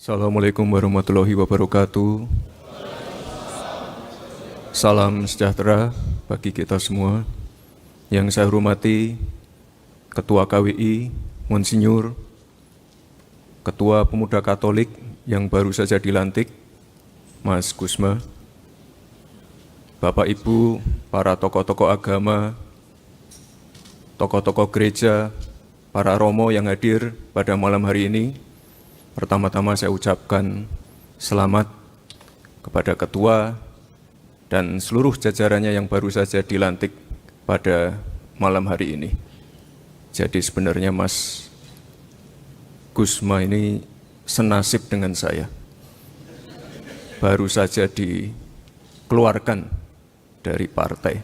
Assalamualaikum warahmatullahi wabarakatuh. Salam sejahtera bagi kita semua. Yang saya hormati Ketua KWI, Monsinyur, Ketua Pemuda Katolik yang baru saja dilantik, Mas Gusma, Bapak Ibu, para tokoh-tokoh agama, tokoh-tokoh gereja, para romo yang hadir pada malam hari ini. Pertama-tama saya ucapkan selamat kepada Ketua dan seluruh jajarannya yang baru saja dilantik pada malam hari ini. Jadi sebenarnya Mas Gusma ini senasib dengan saya. Baru saja dikeluarkan dari partai.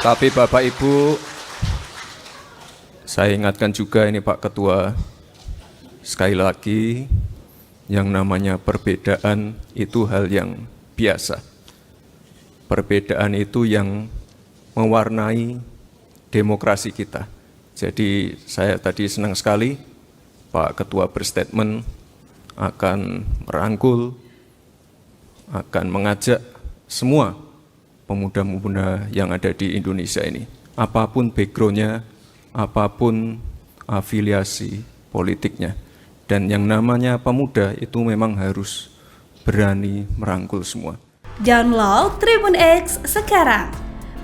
Tapi Bapak Ibu, saya ingatkan juga ini Pak Ketua, sekali lagi yang namanya perbedaan itu hal yang biasa. Perbedaan itu yang mewarnai demokrasi kita. Jadi saya tadi senang sekali Pak Ketua berstatement akan merangkul, akan mengajak semua pemuda-pemuda yang ada di Indonesia ini. Apapun background-nya, apapun afiliasi politiknya. Dan yang namanya pemuda itu memang harus berani merangkul semua. Download Tribun X sekarang,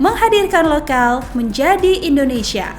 menghadirkan lokal menjadi Indonesia.